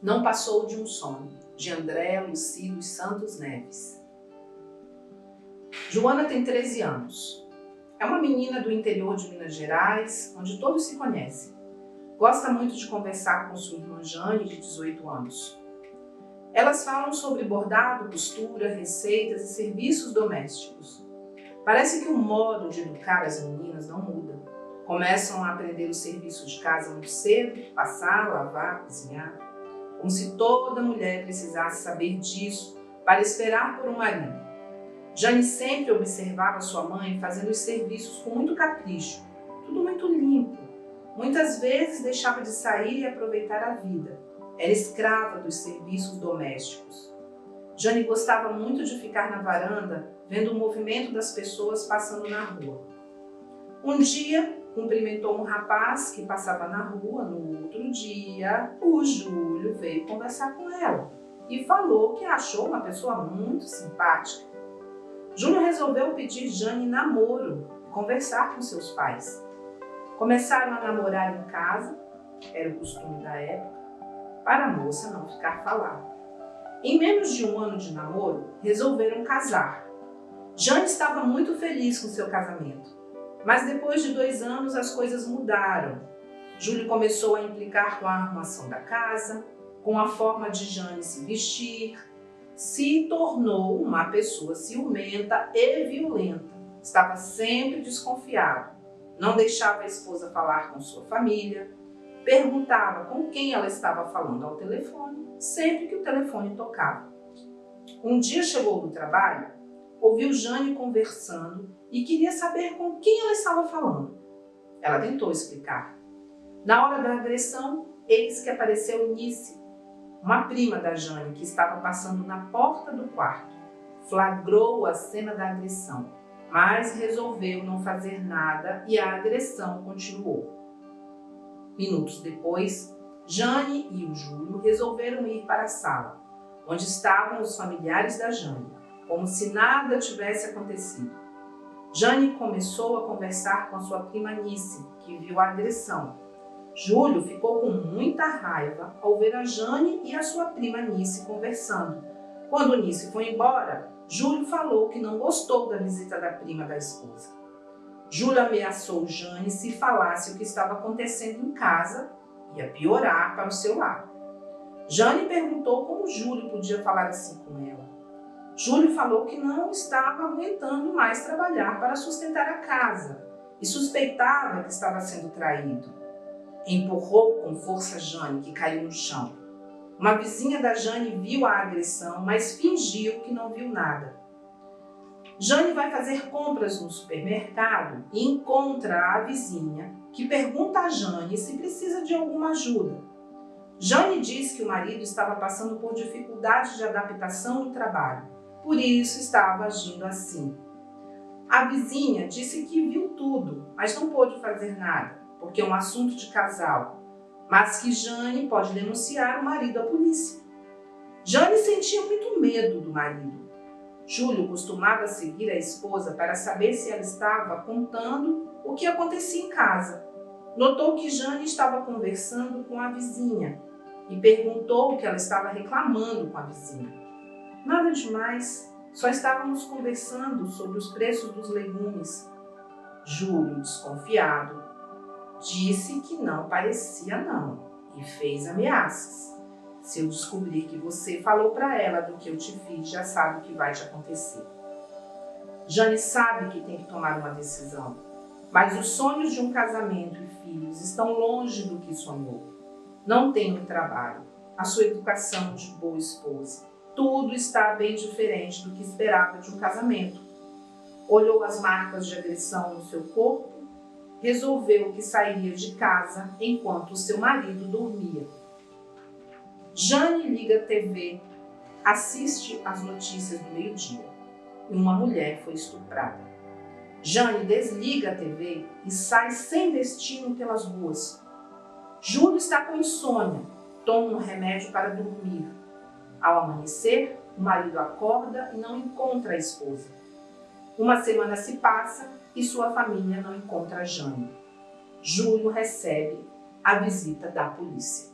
Não passou de um sonho, de André Luci dos Santos Neves. Joana tem 13 anos. É uma menina do interior de Minas Gerais, onde todos se conhecem. Gosta muito de conversar com sua irmã Jane, de 18 anos. Elas falam sobre bordado, costura, receitas e serviços domésticos. Parece que o modo de educar as meninas não muda. Começam a aprender os serviços de casa muito cedo, passar, lavar, cozinhar. Como se toda mulher precisasse saber disso para esperar por um marido. Jane sempre observava sua mãe fazendo os serviços com muito capricho, tudo muito limpo. Muitas vezes deixava de sair e aproveitar a vida. Era escrava dos serviços domésticos. Jane gostava muito de ficar na varanda, vendo o movimento das pessoas passando na rua. Um dia, cumprimentou um rapaz que passava na rua. No outro dia, o Júlio veio conversar com ela e falou que a achou uma pessoa muito simpática. Júlio resolveu pedir Jane namoro e conversar com seus pais. Começaram a namorar em casa, era o costume da época, para a moça não ficar falada. Em menos de um ano de namoro, resolveram casar. Jane estava muito feliz com seu casamento, mas depois de 2 anos as coisas mudaram. Júlio começou a implicar com a arrumação da casa, com a forma de Jane se vestir, se tornou uma pessoa ciumenta e violenta. Estava sempre desconfiado, não deixava a esposa falar com sua família, perguntava com quem ela estava falando ao telefone, sempre que o telefone tocava. Um dia chegou do trabalho, ouviu Jane conversando e queria saber com quem ela estava falando. Ela tentou explicar. Na hora da agressão, eis que apareceu Nice, uma prima da Jane que estava passando na porta do quarto. Flagrou a cena da agressão, mas resolveu não fazer nada e a agressão continuou. Minutos depois, Jane e o Júlio resolveram ir para a sala, onde estavam os familiares da Jane, como se nada tivesse acontecido. Jane começou a conversar com a sua prima Nice, que viu a agressão. Júlio ficou com muita raiva ao ver a Jane e a sua prima Nice conversando. Quando Nice foi embora, Júlio falou que não gostou da visita da prima da esposa. Júlio ameaçou Jane se falasse o que estava acontecendo em casa, ia piorar para o seu lado. Jane perguntou como Júlio podia falar assim com ela. Júlio falou que não estava aguentando mais trabalhar para sustentar a casa e suspeitava que estava sendo traído. Empurrou com força Jane, que caiu no chão. Uma vizinha da Jane viu a agressão, mas fingiu que não viu nada. Jane vai fazer compras no supermercado e encontra a vizinha, que pergunta a Jane se precisa de alguma ajuda. Jane diz que o marido estava passando por dificuldades de adaptação no trabalho, por isso estava agindo assim. A vizinha disse que viu tudo, mas não pôde fazer nada, porque é um assunto de casal, mas que Jane pode denunciar o marido à polícia. Jane sentia muito medo do marido. Júlio costumava seguir a esposa para saber se ela estava contando o que acontecia em casa. Notou que Jane estava conversando com a vizinha e perguntou o que ela estava reclamando com a vizinha. Nada demais, só estávamos conversando sobre os preços dos legumes. Júlio, desconfiado, disse que não parecia não e fez ameaças. Se eu descobrir que você falou para ela do que eu te fiz, já sabe o que vai te acontecer. Jane sabe que tem que tomar uma decisão, mas os sonhos de um casamento e filhos estão longe do que sonhou. Não tem um trabalho, a sua educação de boa esposa. Tudo está bem diferente do que esperava de um casamento. Olhou as marcas de agressão no seu corpo, resolveu que sairia de casa enquanto o seu marido dormia. Jane liga a TV, assiste às notícias do meio-dia e uma mulher foi estuprada. Jane desliga a TV e sai sem destino pelas ruas. Júlio está com insônia, toma um remédio para dormir. Ao amanhecer, o marido acorda e não encontra a esposa. Uma semana se passa e sua família não encontra Jane. Júlio recebe a visita da polícia.